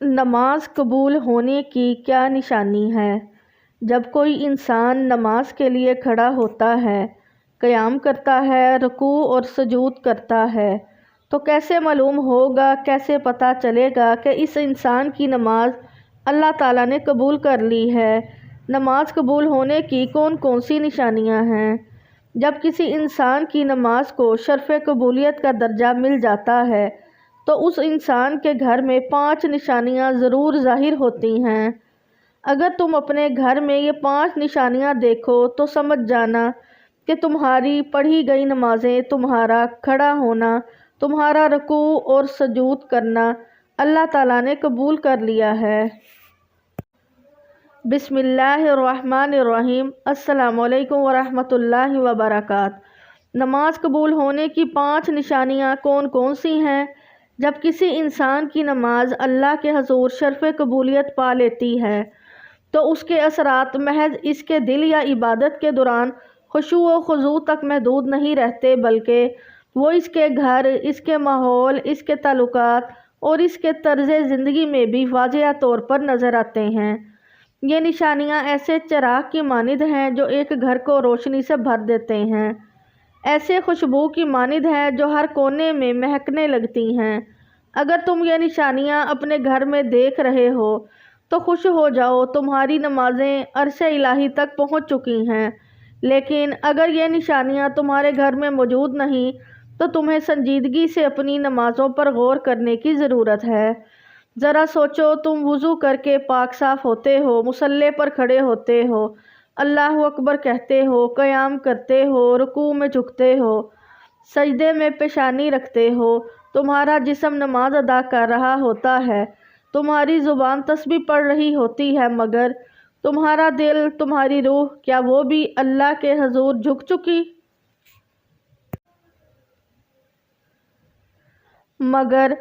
نماز قبول ہونے کی کیا نشانی ہے؟ جب کوئی انسان نماز کے لیے کھڑا ہوتا ہے، قیام کرتا ہے، رکوع اور سجود کرتا ہے، تو کیسے معلوم ہوگا، کیسے پتہ چلے گا کہ اس انسان کی نماز اللہ تعالیٰ نے قبول کر لی ہے؟ نماز قبول ہونے کی کون کون سی نشانیاں ہیں؟ جب کسی انسان کی نماز کو شرف قبولیت کا درجہ مل جاتا ہے تو اس انسان کے گھر میں 5 نشانیاں ضرور ظاہر ہوتی ہیں۔ اگر تم اپنے گھر میں یہ 5 نشانیاں دیکھو تو سمجھ جانا کہ تمہاری پڑھی گئی نمازیں، تمہارا کھڑا ہونا، تمہارا رکوع اور سجود کرنا اللہ تعالیٰ نے قبول کر لیا ہے۔ بسم اللہ الرحمن الرحیم۔ السلام علیکم ورحمۃ اللہ وبرکاتہ۔ نماز قبول ہونے کی 5 نشانیاں کون کون سی ہیں؟ جب کسی انسان کی نماز اللہ کے حضور شرف قبولیت پا لیتی ہے تو اس کے اثرات محض اس کے دل یا عبادت کے دوران خشوع و خضوع تک محدود نہیں رہتے، بلکہ وہ اس کے گھر، اس کے ماحول، اس کے تعلقات اور اس کے طرز زندگی میں بھی واضح طور پر نظر آتے ہیں۔ یہ نشانیاں ایسے چراغ کی مانند ہیں جو ایک گھر کو روشنی سے بھر دیتے ہیں، ایسے خوشبو کی مانند ہیں جو ہر کونے میں مہکنے لگتی ہیں۔ اگر تم یہ نشانیاں اپنے گھر میں دیکھ رہے ہو تو خوش ہو جاؤ، تمہاری نمازیں عرش الہی تک پہنچ چکی ہیں۔ لیکن اگر یہ نشانیاں تمہارے گھر میں موجود نہیں تو تمہیں سنجیدگی سے اپنی نمازوں پر غور کرنے کی ضرورت ہے۔ ذرا سوچو، تم وضو کر کے پاک صاف ہوتے ہو، مصلی پر کھڑے ہوتے ہو، اللہ اکبر کہتے ہو، قیام کرتے ہو، رکوع میں جھکتے ہو، سجدے میں پیشانی رکھتے ہو، تمہارا جسم نماز ادا کر رہا ہوتا ہے، تمہاری زبان تسبیح پڑھ رہی ہوتی ہے، مگر تمہارا دل، تمہاری روح، کیا وہ بھی اللہ کے حضور جھک چکی؟ مگر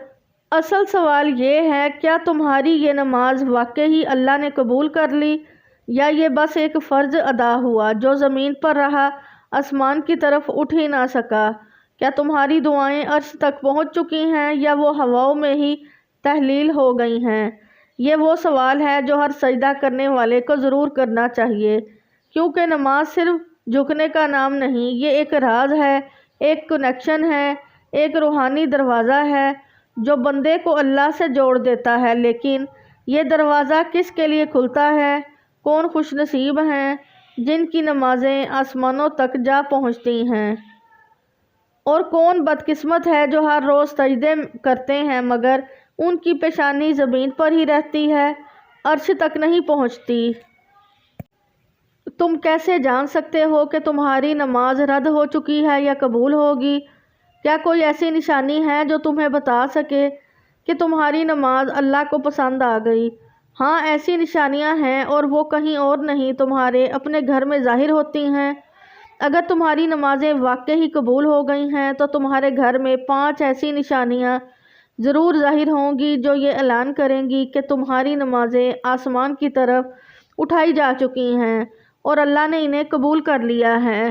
اصل سوال یہ ہے، کیا تمہاری یہ نماز واقعی اللہ نے قبول کر لی، یا یہ بس ایک فرض ادا ہوا جو زمین پر رہا، آسمان کی طرف اٹھ ہی نہ سکا؟ کیا تمہاری دعائیں عرش تک پہنچ چکی ہیں یا وہ ہواؤں میں ہی تحلیل ہو گئی ہیں؟ یہ وہ سوال ہے جو ہر سجدہ کرنے والے کو ضرور کرنا چاہیے، کیونکہ نماز صرف جھکنے کا نام نہیں، یہ ایک راز ہے، ایک کنیکشن ہے، ایک روحانی دروازہ ہے جو بندے کو اللہ سے جوڑ دیتا ہے۔ لیکن یہ دروازہ کس کے لیے کھلتا ہے؟ کون خوش نصیب ہیں جن کی نمازیں آسمانوں تک جا پہنچتی ہیں، اور کون بدقسمت ہے جو ہر روز سجدے کرتے ہیں مگر ان کی پیشانی زمین پر ہی رہتی ہے، عرش تک نہیں پہنچتی۔ تم کیسے جان سکتے ہو کہ تمہاری نماز رد ہو چکی ہے یا قبول ہوگی؟ کیا کوئی ایسی نشانی ہے جو تمہیں بتا سکے کہ تمہاری نماز اللہ کو پسند آ گئی؟ ہاں، ایسی نشانیاں ہیں، اور وہ کہیں اور نہیں، تمہارے اپنے گھر میں ظاہر ہوتی ہیں۔ اگر تمہاری نمازیں واقعی قبول ہو گئی ہیں تو تمہارے گھر میں 5 ایسی نشانیاں ضرور ظاہر ہوں گی جو یہ اعلان کریں گی کہ تمہاری نمازیں آسمان کی طرف اٹھائی جا چکی ہیں اور اللہ نے انہیں قبول کر لیا ہے۔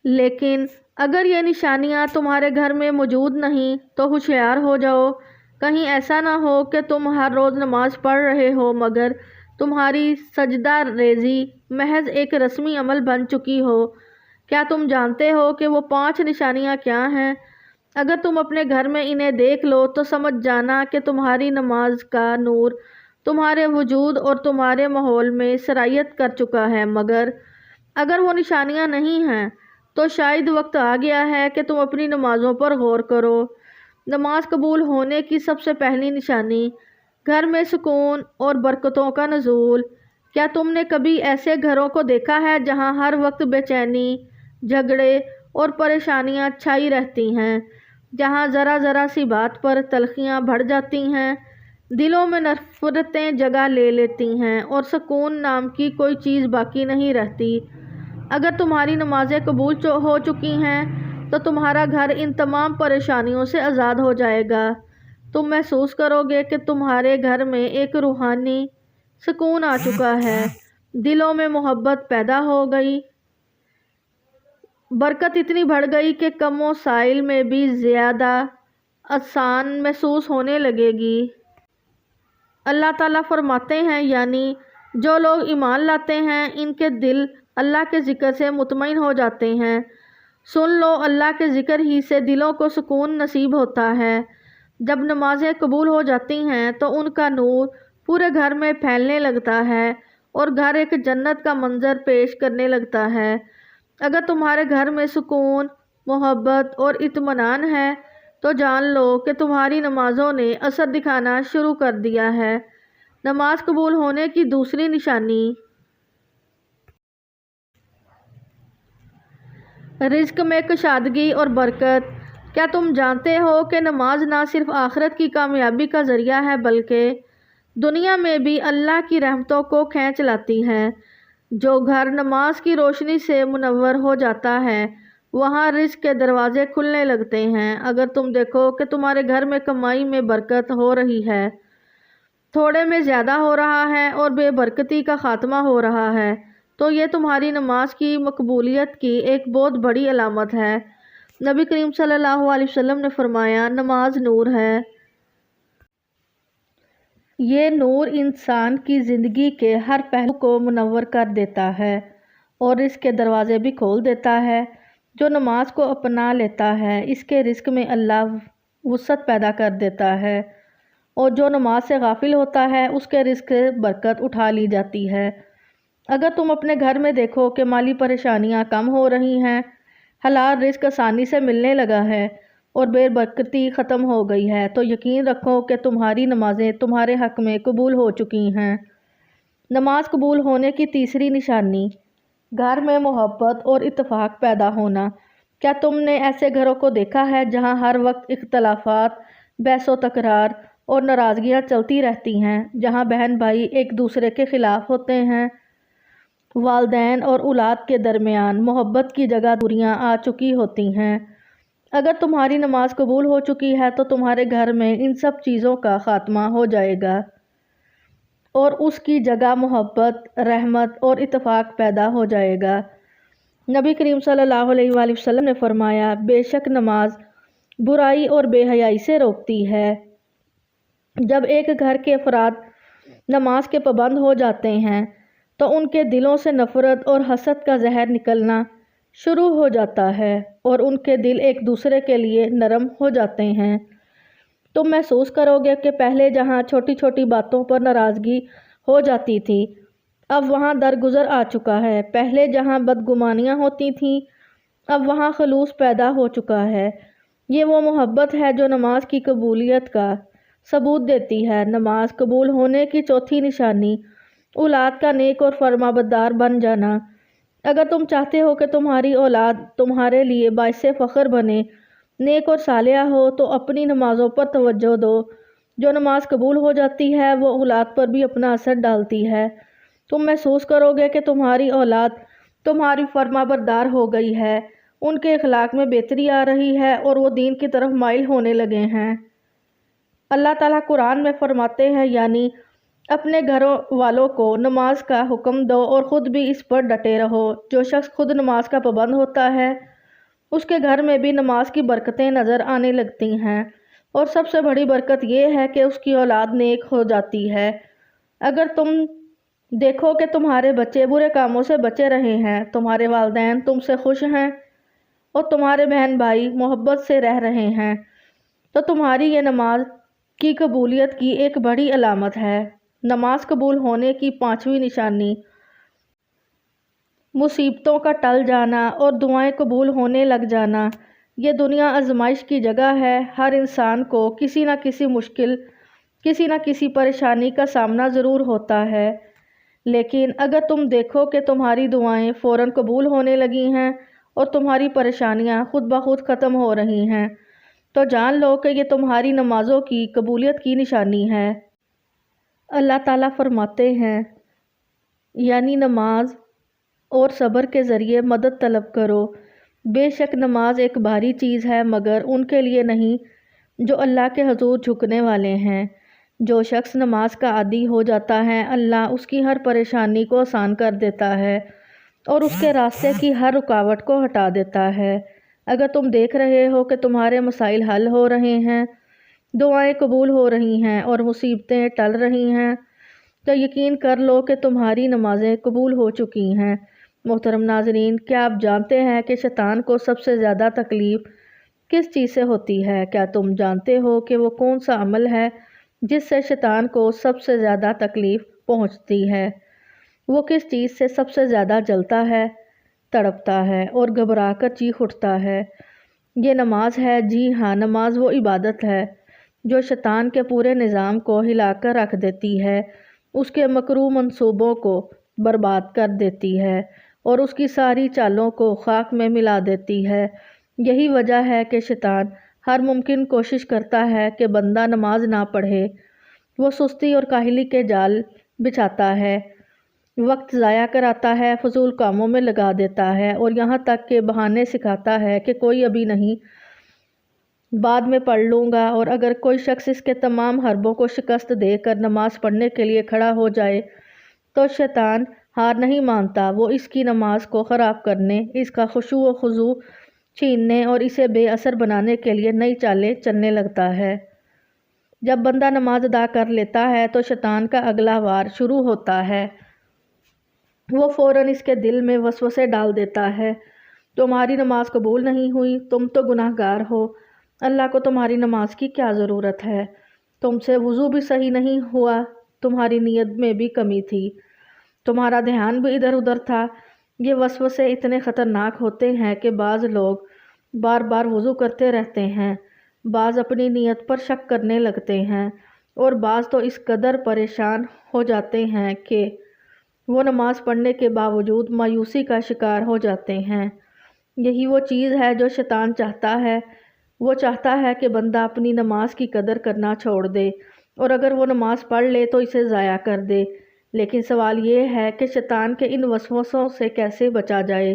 لیکن اگر یہ نشانیاں تمہارے گھر میں موجود نہیں تو ہوشیار ہو جاؤ، کہیں ایسا نہ ہو کہ تم ہر روز نماز پڑھ رہے ہو مگر تمہاری سجدہ ریزی محض ایک رسمی عمل بن چکی ہو۔ کیا تم جانتے ہو کہ وہ 5 نشانیاں کیا ہیں؟ اگر تم اپنے گھر میں انہیں دیکھ لو تو سمجھ جانا کہ تمہاری نماز کا نور تمہارے وجود اور تمہارے ماحول میں سرایت کر چکا ہے۔ مگر اگر وہ نشانیاں نہیں ہیں تو شاید وقت آ گیا ہے کہ تم اپنی نمازوں پر غور کرو۔ نماز قبول ہونے کی سب سے پہلی نشانی، گھر میں سکون اور برکتوں کا نزول۔ کیا تم نے کبھی ایسے گھروں کو دیکھا ہے جہاں ہر وقت بے چینی، جھگڑے اور پریشانیاں چھائی رہتی ہیں، جہاں ذرا ذرا سی بات پر تلخیاں بڑھ جاتی ہیں، دلوں میں نفرتیں جگہ لے لیتی ہیں اور سکون نام کی کوئی چیز باقی نہیں رہتی؟ اگر تمہاری نمازیں قبول ہو چکی ہیں تو تمہارا گھر ان تمام پریشانیوں سے آزاد ہو جائے گا۔ تم محسوس کرو گے کہ تمہارے گھر میں ایک روحانی سکون آ چکا ہے، دلوں میں محبت پیدا ہو گئی، برکت اتنی بڑھ گئی کہ کم و سائل میں بھی زیادہ آسان محسوس ہونے لگے گی۔ اللہ تعالیٰ فرماتے ہیں یعنی جو لوگ ایمان لاتے ہیں ان کے دل اللہ کے ذکر سے مطمئن ہو جاتے ہیں۔ سن لو، اللہ کے ذکر ہی سے دلوں کو سکون نصیب ہوتا ہے۔ جب نمازیں قبول ہو جاتی ہیں تو ان کا نور پورے گھر میں پھیلنے لگتا ہے اور گھر ایک جنت کا منظر پیش کرنے لگتا ہے۔ اگر تمہارے گھر میں سکون، محبت اور اطمینان ہے تو جان لو کہ تمہاری نمازوں نے اثر دکھانا شروع کر دیا ہے۔ نماز قبول ہونے کی دوسری نشانی، رزق میں کشادگی اور برکت۔ کیا تم جانتے ہو کہ نماز نہ صرف آخرت کی کامیابی کا ذریعہ ہے بلکہ دنیا میں بھی اللہ کی رحمتوں کو کھینچ لاتی ہے۔ جو گھر نماز کی روشنی سے منور ہو جاتا ہے وہاں رزق کے دروازے کھلنے لگتے ہیں۔ اگر تم دیکھو کہ تمہارے گھر میں کمائی میں برکت ہو رہی ہے، تھوڑے میں زیادہ ہو رہا ہے اور بے برکتی کا خاتمہ ہو رہا ہے تو یہ تمہاری نماز کی مقبولیت کی ایک بہت بڑی علامت ہے۔ نبی کریم صلی اللہ علیہ وسلم نے فرمایا، نماز نور ہے۔ یہ نور انسان کی زندگی کے ہر پہلو کو منور کر دیتا ہے اور رزق کے دروازے بھی کھول دیتا ہے۔ جو نماز کو اپنا لیتا ہے اس کے رزق میں اللہ وسعت پیدا کر دیتا ہے اور جو نماز سے غافل ہوتا ہے اس کے رزق سے برکت اٹھا لی جاتی ہے۔ اگر تم اپنے گھر میں دیکھو کہ مالی پریشانیاں کم ہو رہی ہیں، حلال رزق آسانی سے ملنے لگا ہے اور بے برکتی ختم ہو گئی ہے تو یقین رکھو کہ تمہاری نمازیں تمہارے حق میں قبول ہو چکی ہیں۔ نماز قبول ہونے کی تیسری نشانی، گھر میں محبت اور اتفاق پیدا ہونا۔ کیا تم نے ایسے گھروں کو دیکھا ہے جہاں ہر وقت اختلافات، بحث و تکرار اور ناراضگیاں چلتی رہتی ہیں، جہاں بہن بھائی ایک دوسرے کے خلاف ہوتے ہیں، والدین اور اولاد کے درمیان محبت کی جگہ دوریاں آ چکی ہوتی ہیں؟ اگر تمہاری نماز قبول ہو چکی ہے تو تمہارے گھر میں ان سب چیزوں کا خاتمہ ہو جائے گا اور اس کی جگہ محبت، رحمت اور اتفاق پیدا ہو جائے گا۔ نبی کریم صلی اللہ علیہ وآلہ وسلم نے فرمایا، بے شک نماز برائی اور بے حیائی سے روکتی ہے۔ جب ایک گھر کے افراد نماز کے پابند ہو جاتے ہیں تو ان کے دلوں سے نفرت اور حسد کا زہر نکلنا شروع ہو جاتا ہے اور ان کے دل ایک دوسرے کے لیے نرم ہو جاتے ہیں۔ تم محسوس کرو گے کہ پہلے جہاں چھوٹی چھوٹی باتوں پر ناراضگی ہو جاتی تھی اب وہاں درگزر آ چکا ہے۔ پہلے جہاں بدگمانیاں ہوتی تھیں اب وہاں خلوص پیدا ہو چکا ہے۔ یہ وہ محبت ہے جو نماز کی قبولیت کا ثبوت دیتی ہے۔ نماز قبول ہونے کی چوتھی نشانی، اولاد کا نیک اور فرما بردار بن جانا۔ اگر تم چاہتے ہو کہ تمہاری اولاد تمہارے لیے باعث فخر بنے، نیک اور صالحہ ہو تو اپنی نمازوں پر توجہ دو۔ جو نماز قبول ہو جاتی ہے وہ اولاد پر بھی اپنا اثر ڈالتی ہے۔ تم محسوس کرو گے کہ تمہاری اولاد تمہاری فرما بردار ہو گئی ہے، ان کے اخلاق میں بہتری آ رہی ہے اور وہ دین کی طرف مائل ہونے لگے ہیں۔ اللہ تعالیٰ قرآن میں فرماتے ہیں یعنی اپنے گھر والوں کو نماز کا حکم دو اور خود بھی اس پر ڈٹے رہو۔ جو شخص خود نماز کا پابند ہوتا ہے اس کے گھر میں بھی نماز کی برکتیں نظر آنے لگتی ہیں اور سب سے بڑی برکت یہ ہے کہ اس کی اولاد نیک ہو جاتی ہے۔ اگر تم دیکھو کہ تمہارے بچے برے کاموں سے بچے رہے ہیں، تمہارے والدین تم سے خوش ہیں اور تمہارے بہن بھائی محبت سے رہ رہے ہیں تو تمہاری یہ نماز کی قبولیت کی ایک بڑی علامت ہے۔ نماز قبول ہونے کی پانچویں نشانی، مصیبتوں کا ٹل جانا اور دعائیں قبول ہونے لگ جانا۔ یہ دنیا آزمائش کی جگہ ہے۔ ہر انسان کو کسی نہ کسی مشکل، کسی نہ کسی پریشانی کا سامنا ضرور ہوتا ہے، لیکن اگر تم دیکھو کہ تمہاری دعائیں فوراً قبول ہونے لگی ہیں اور تمہاری پریشانیاں خود بخود ختم ہو رہی ہیں تو جان لو کہ یہ تمہاری نمازوں کی قبولیت کی نشانی ہے۔ اللہ تعالیٰ فرماتے ہیں یعنی نماز اور صبر کے ذریعے مدد طلب کرو۔ بے شک نماز ایک بھاری چیز ہے مگر ان کے لیے نہیں جو اللہ کے حضور جھکنے والے ہیں۔ جو شخص نماز کا عادی ہو جاتا ہے اللہ اس کی ہر پریشانی کو آسان کر دیتا ہے اور اس کے راستے کی ہر رکاوٹ کو ہٹا دیتا ہے۔ اگر تم دیکھ رہے ہو کہ تمہارے مسائل حل ہو رہے ہیں دعائیں قبول ہو رہی ہیں اور مصیبتیں ٹل رہی ہیں، تو یقین کر لو کہ تمہاری نمازیں قبول ہو چکی ہیں۔ محترم ناظرین، کیا آپ جانتے ہیں کہ شیطان کو سب سے زیادہ تکلیف کس چیز سے ہوتی ہے؟ کیا تم جانتے ہو کہ وہ کون سا عمل ہے جس سے شیطان کو سب سے زیادہ تکلیف پہنچتی ہے؟ وہ کس چیز سے سب سے زیادہ جلتا ہے، تڑپتا ہے اور گھبرا کر چیخ اٹھتا ہے؟ یہ نماز ہے۔ جی ہاں، نماز وہ عبادت ہے جو شیطان کے پورے نظام کو ہلا کر رکھ دیتی ہے، اس کے مکروہ منصوبوں کو برباد کر دیتی ہے اور اس کی ساری چالوں کو خاک میں ملا دیتی ہے۔ یہی وجہ ہے کہ شیطان ہر ممکن کوشش کرتا ہے کہ بندہ نماز نہ پڑھے۔ وہ سستی اور کاہلی کے جال بچھاتا ہے، وقت ضائع کراتا ہے، فضول کاموں میں لگا دیتا ہے اور یہاں تک کہ بہانے سکھاتا ہے کہ کوئی ابھی نہیں، بعد میں پڑھ لوں گا۔ اور اگر کوئی شخص اس کے تمام حربوں کو شکست دے کر نماز پڑھنے کے لیے کھڑا ہو جائے تو شیطان ہار نہیں مانتا، وہ اس کی نماز کو خراب کرنے، اس کا خشوع و خضوع چھیننے اور اسے بے اثر بنانے کے لیے نئی چالیں چلنے لگتا ہے۔ جب بندہ نماز ادا کر لیتا ہے تو شیطان کا اگلا وار شروع ہوتا ہے۔ وہ فوراً اس کے دل میں وسوسے ڈال دیتا ہے، تمہاری نماز قبول نہیں ہوئی، تم تو گناہ گار ہو، اللہ کو تمہاری نماز کی کیا ضرورت ہے، تم سے وضو بھی صحیح نہیں ہوا، تمہاری نیت میں بھی کمی تھی، تمہارا دھیان بھی ادھر ادھر تھا۔ یہ وسوسے اتنے خطرناک ہوتے ہیں کہ بعض لوگ بار بار وضو کرتے رہتے ہیں، بعض اپنی نیت پر شک کرنے لگتے ہیں اور بعض تو اس قدر پریشان ہو جاتے ہیں کہ وہ نماز پڑھنے کے باوجود مایوسی کا شکار ہو جاتے ہیں۔ یہی وہ چیز ہے جو شیطان چاہتا ہے۔ وہ چاہتا ہے کہ بندہ اپنی نماز کی قدر کرنا چھوڑ دے اور اگر وہ نماز پڑھ لے تو اسے ضائع کر دے۔ لیکن سوال یہ ہے کہ شیطان کے ان وسوسوں سے کیسے بچا جائے؟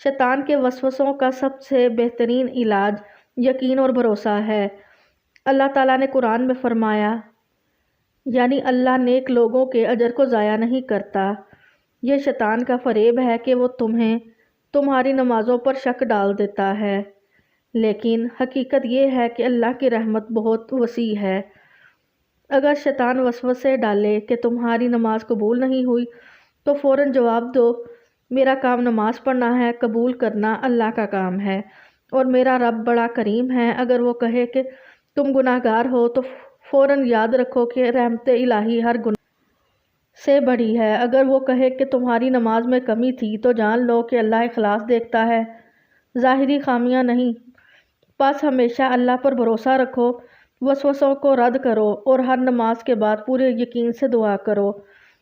شیطان کے وسوسوں کا سب سے بہترین علاج یقین اور بھروسہ ہے۔ اللہ تعالیٰ نے قرآن میں فرمایا، یعنی اللہ نیک لوگوں کے اجر کو ضائع نہیں کرتا۔ یہ شیطان کا فریب ہے کہ وہ تمہیں تمہاری نمازوں پر شک ڈال دیتا ہے، لیکن حقیقت یہ ہے کہ اللہ کی رحمت بہت وسیع ہے۔ اگر شیطان وسوسے ڈالے کہ تمہاری نماز قبول نہیں ہوئی تو فوراً جواب دو، میرا کام نماز پڑھنا ہے، قبول کرنا اللہ کا کام ہے، اور میرا رب بڑا کریم ہے۔ اگر وہ کہے کہ تم گناہ گار ہو تو فوراً یاد رکھو کہ رحمت الہی ہر گناہ سے بڑی ہے۔ اگر وہ کہے کہ تمہاری نماز میں کمی تھی تو جان لو کہ اللہ اخلاص دیکھتا ہے، ظاہری خامیاں نہیں۔ بس ہمیشہ اللہ پر بھروسہ رکھو، وسوسوں کو رد کرو اور ہر نماز کے بعد پورے یقین سے دعا کرو،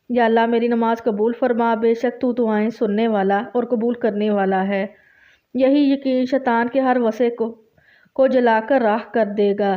یا اللہ میری نماز قبول فرما، بے شک تو دعائیں سننے والا اور قبول کرنے والا ہے۔ یہی یقین شیطان کے ہر وسوسے کو جلا کر راکھ کر دے گا۔